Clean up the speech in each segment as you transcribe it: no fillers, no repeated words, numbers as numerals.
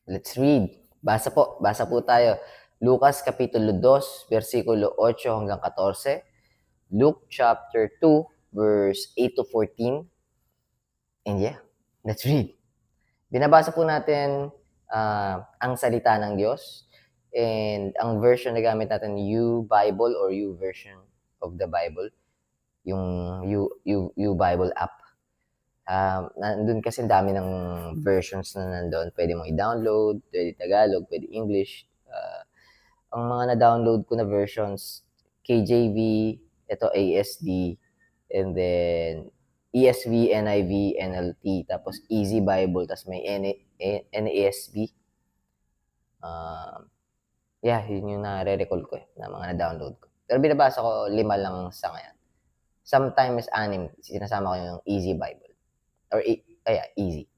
Let's read. Basa po tayo. Lucas Kapitulo 2, versikulo 8 hanggang 14. Luke chapter 2, verse 8 to 14. And yeah, let's read. Binabasa po natin ang salita ng Diyos. And ang version na gamit natin, U Bible or U version of the Bible. Yung U Bible app. Nandun kasi dami ng versions na nandun. Pwede mo i-download, pwede Tagalog, pwede English. Ang mga na-download ko na versions, KJV, ito ASD, and then ESV, NIV, NLT, tapos Easy Bible, tapos may NASB. Yeah, yun yung nare-recall ko na mga na-download ko. Pero binabasa ko 5 lang sa ngayon. Sometimes 6, sinasama ko yung Easy Bible. Or, Easy.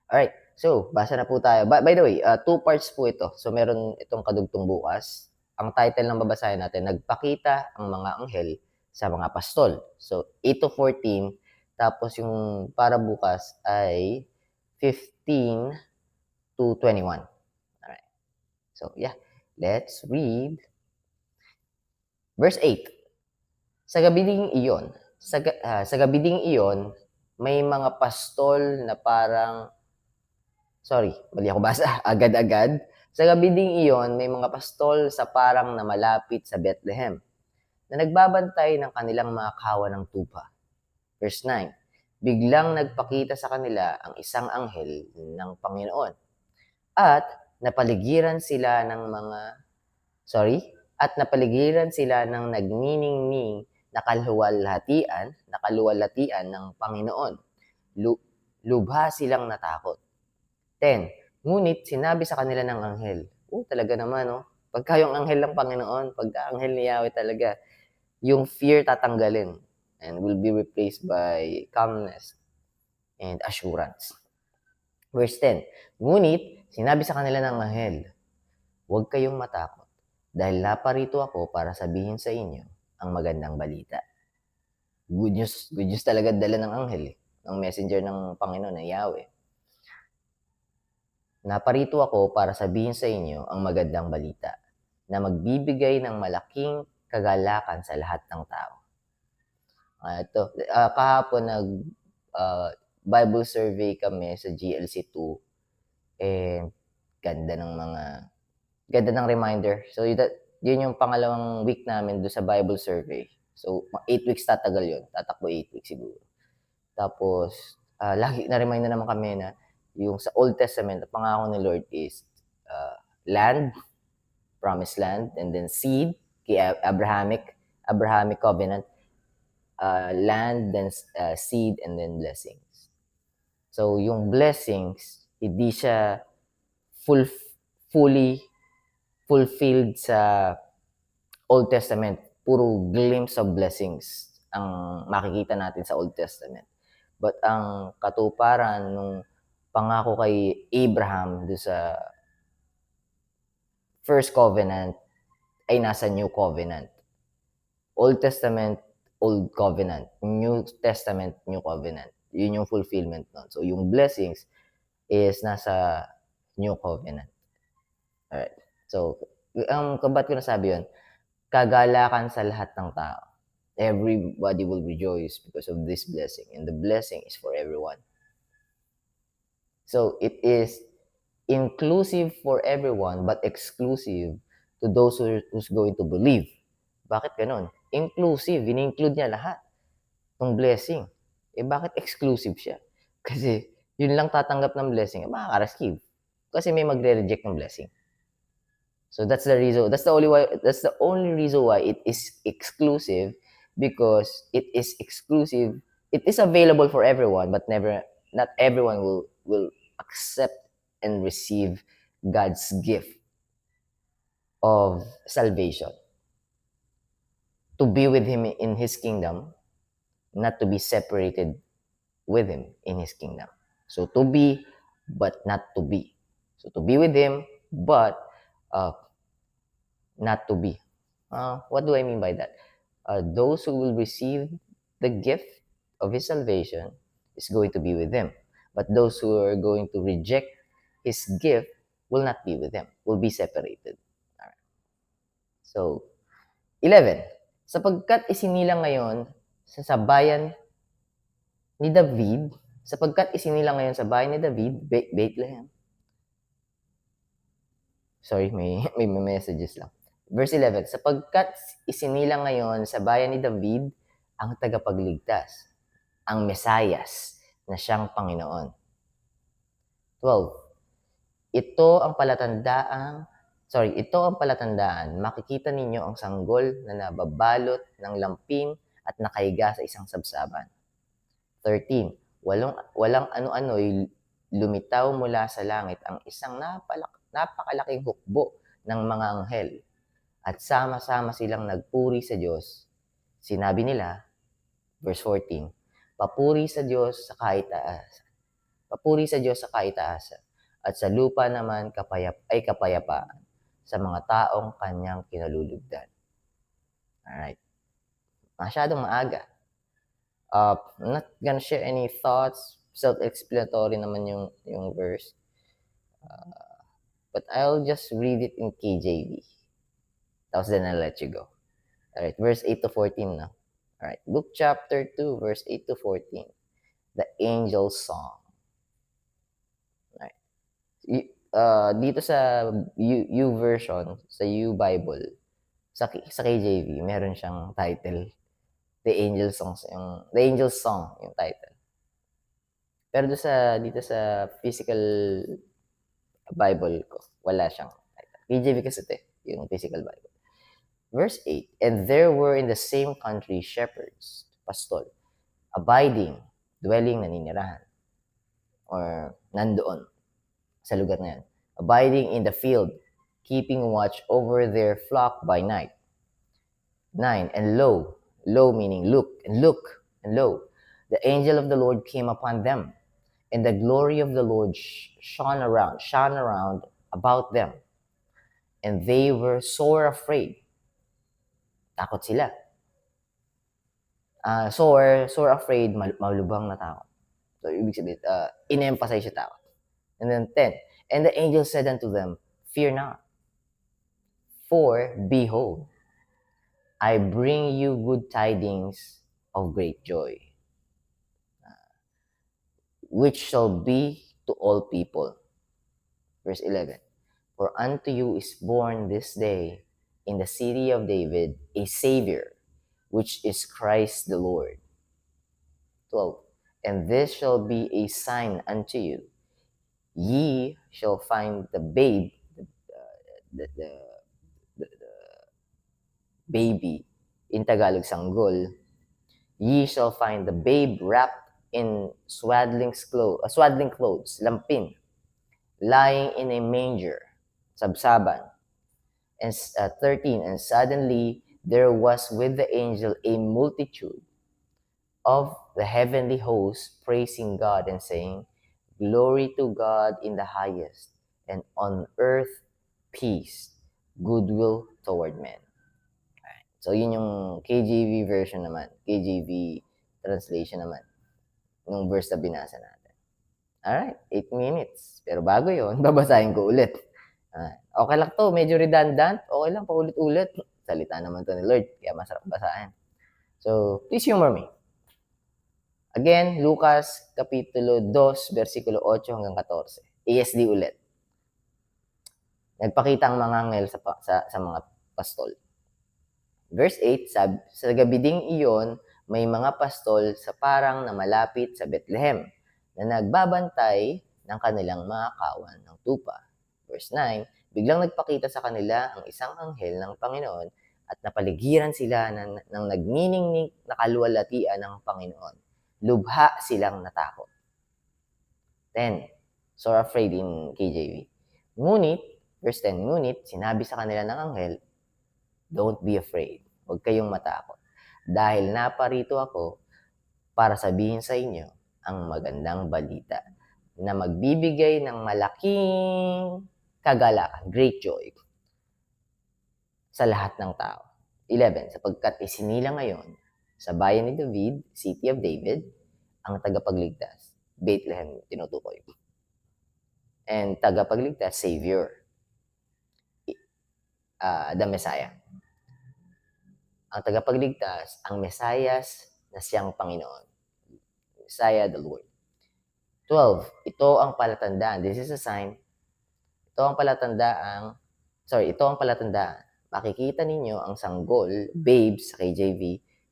Alright, so, basa na po tayo. By the way, 2 parts po ito. So, meron itong kadugtong bukas. Ang title ng babasahin natin, Nagpakita ang mga anghel sa mga pastol. So, 8 to 14. Tapos, yung para bukas ay 15 to 21. Alright. So, yeah. Let's read. Verse 8. Sa gabi ding iyon, may mga pastol na parang mali ako basa. Agad-agad. Sa gabi ding iyon, may mga pastol sa parang na malapit sa Bethlehem na nagbabantay ng kanilang mga kawan ng tupa. Verse 9. Biglang nagpakita sa kanila ang isang anghel ng Panginoon at napaligiran sila ng nagniningning na kaluwalhatian ng Panginoon. Lubha silang natakot. 10. Ngunit sinabi sa kanila ng anghel, talaga naman, pagka yung anghel ng Panginoon, pagka anghel ni Yahweh talaga, yung fear tatanggalin and will be replaced by calmness and assurance. Verse 10. Ngunit sinabi sa kanila ng anghel, huwag kayong matakot dahil naparito ako para sabihin sa inyo ang magandang balita. Good news talaga dala ng anghel, ng messenger ng Panginoon na Yahweh. Naparito ako para sabihin sa inyo ang magandang balita na magbibigay ng malaking kagalakan sa lahat ng tao. Kahapon Bible survey kami sa GLC2 and ganda ng reminder. So yun yung pangalawang week namin doon sa Bible survey. So 8 weeks tatagal yun. Tatakbo 8 weeks siguro. Tapos lagi na-remind na naman kami na yung sa Old Testament, ang pangako ni Lord is land, promised land, and then seed, kay Abrahamic covenant, land, then seed, and then blessings. So, yung blessings, hindi siya fully fulfilled sa Old Testament. Puro glimpse of blessings ang makikita natin sa Old Testament. But ang katuparan nung pangako kay Abraham do sa First Covenant ay nasa New Covenant. Old Testament, Old Covenant. New Testament, New Covenant. Yun yung fulfillment nun. So, yung blessings is nasa New Covenant. Alright. So, ba't ko nasabi yun? Kagalakan sa lahat ng tao. Everybody will rejoice because of this blessing. And the blessing is for everyone. So, it is inclusive for everyone but exclusive to those who's going to believe. Bakit ganun? Inclusive, in-include niya lahat ng blessing. Bakit exclusive siya? Kasi yun lang tatanggap ng blessing, makaka-receive. Kasi may magre-reject ng blessing. So that's the reason. That's the only reason why it is exclusive, because it is exclusive. It is available for everyone, but not everyone will accept and receive God's gift of salvation. To be with Him in His kingdom, not to be separated with Him in His kingdom. So to be, but not to be. So to be with Him, but not to be. What do I mean by that? Those who will receive the gift of His salvation is going to be with Him. But those who are going to reject his gift will not be with him, will be separated. Alright. So, 11. Sapagkat isinilang ngayon sa bayan ni David, sapagkat isinilang ngayon sa bayan ni David, Bethlehem. Sorry, may messages lang. Verse 11, sapagkat isinilang ngayon sa bayan ni David ang tagapagligtas, ang Mesayas na siyang Panginoon. 12. Ito ang palatandaan, makikita ninyo ang sanggol na nababalot ng lampin at nakahiga sa isang sabsaban. 13. Walang ano-ano'y lumitaw mula sa langit ang isang napakalaking hukbo ng mga anghel at sama-sama silang nagpuri sa Diyos. Sinabi nila, verse 14, papuri sa Diyos sa kaitaasan. Papuri sa Diyos sa kaitaasan at sa lupa naman kapayapaan sa mga taong kanyang kinalulugdan. Alright. Masyadong maaga. I'm not gonna share any thoughts. Self-explanatory naman yung verse. But I'll just read it in KJV. Tapos then I'll let you go. Alright, verse 8 to 14 na. Alright, Luke chapter 2, verse 8 to 14. The Angel's Song. Alright. Dito sa U version, sa U Bible, sa KJV, meron siyang title. The Angel's Song, yung title. Pero dito sa physical Bible ko, wala siyang title. KJV kasi ito, yung physical Bible. Verse 8, and there were in the same country shepherds, pastol, abiding, dwelling, naninirahan, or nandoon sa lugar na yan, abiding in the field, keeping watch over their flock by night. 9, and lo meaning look, and lo, the angel of the Lord came upon them, and the glory of the Lord shone around about them, and they were sore afraid. Takot sila. Sore afraid, malubhang na takot. So, ibig sabihin, in-emphasize yung takot. And then 10, and the angel said unto them, fear not, for behold, I bring you good tidings of great joy, which shall be to all people. Verse 11, for unto you is born this day in the city of David a Savior, which is Christ the Lord. 12, and this shall be a sign unto you. Ye shall find the babe, the baby, in Tagalog, sanggol. Ye shall find the babe wrapped in swaddling clothes, lampin, lying in a manger, sabsaban. And 13, and suddenly there was with the angel a multitude of the heavenly host praising God and saying, glory to God in the highest, and on earth peace, goodwill toward men. Alright. So yun yung KJV version naman, KJV translation naman, nung verse na binasa natin. Alright, 8 minutes. Pero bago yun, babasahin ko ulit. Okay lang to, medyo redundant. Okay lang, paulit-ulit. Salita naman to ni Lord, kaya masarap basahin. So, please humor me. Again, Lucas Kapitulo 2, versikulo 8 hanggang 14. ESD ulit. Nagpakita ang mga anghel sa mga pastol. Verse 8, sa gabi ding iyon, may mga pastol sa parang na malapit sa Bethlehem na nagbabantay ng kanilang mga kawan ng tupa. Verse 9, biglang nagpakita sa kanila ang isang anghel ng Panginoon at napaligiran sila ng nagniningning na kaluwalhatian ng Panginoon. Lubha silang natakot. 10, sore afraid in KJV. Ngunit, verse 10, ngunit sinabi sa kanila ng anghel, don't be afraid. Huwag kayong matakot. Dahil naparito ako para sabihin sa inyo ang magandang balita na magbibigay ng malaking kagalakan, great joy, sa lahat ng tao. 11, sapagkat isinilang ngayon sa bayan ni David, city of David, ang tagapagligtas. Bethlehem, tinutukoy. and tagapagligtas, Savior, the Messiah. Ang tagapagligtas, ang Mesayas na siyang Panginoon. Messiah, the Lord. 12, ito ang palatandaan. This is a sign. Ito ang palatandaan. Makikita ninyo ang sanggol, babes sa KJV,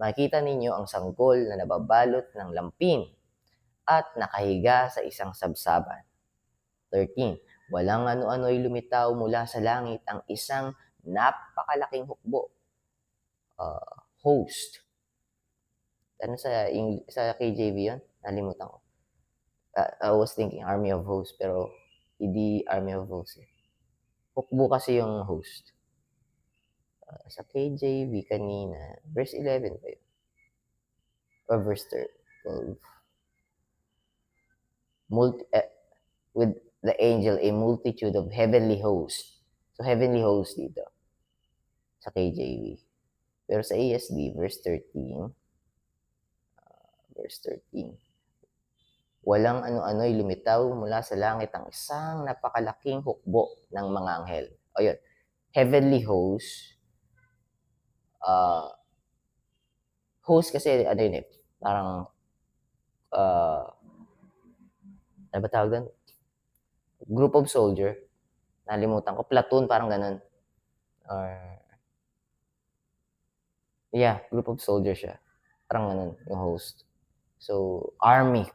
makikita ninyo ang sanggol na nababalot ng lampin at nakahiga sa isang sabsaban. 13, walang ano-ano'y lumitaw mula sa langit, ang isang napakalaking hukbo. Host. Ano sa KJV yun? Nalimutan ko. I was thinking army of hosts, pero hindi army of hosts. Hukbo kasi yung host. Sa KJV kanina, verse 11 ba yun? Or verse 12. With the angel, a multitude of heavenly hosts. So, heavenly hosts dito. Sa KJV. Pero sa ASD, verse 13, walang ano-ano'y lumitaw mula sa langit, ang isang napakalaking hukbo ng mga anghel. O yun, heavenly host. Host kasi, ano yun eh, parang, ano ba tawag doon? Group of soldier. Nalimutan ko. Platoon, parang ganun. Or, yeah, group of soldiers siya. Parang ganun, yung host. So, army.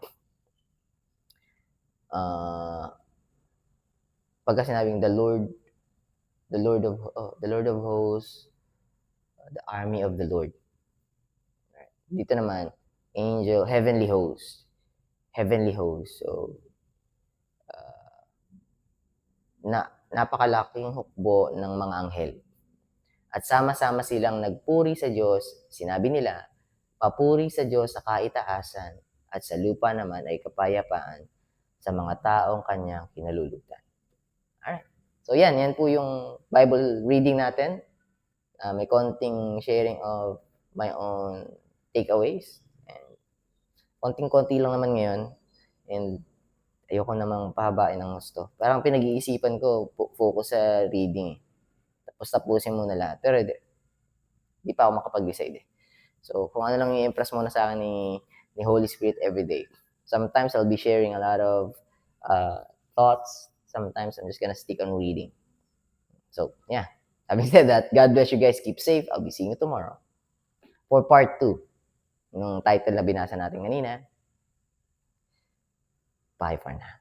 Pagka sinabing the Lord of hosts, the army of the Lord. Dito naman, angel, heavenly host. Heavenly host. So, napakalaking hukbo ng mga anghel. At sama-sama silang nagpuri sa Diyos. Sinabi nila, papuri sa Diyos sa kaitaasan at sa lupa naman ay kapayapaan sa mga taong kanyang kinalulutan. Alright. So yan po yung Bible reading natin. May konting sharing of my own takeaways. And konting-konti lang naman ngayon. And ayoko namang pahabain ng gusto. Parang pinag-iisipan ko, focus sa reading. Tapos tapusin mo na lahat. Pero di pa ako makapag-decide. So, kung ano lang i-impress muna sa akin ni Holy Spirit every day. Sometimes I'll be sharing a lot of thoughts. Sometimes I'm just gonna stick on reading. So, yeah. Having said that, God bless you guys. Keep safe. I'll be seeing you tomorrow for part 2 ng title na binasa natin kanina. Bye for now.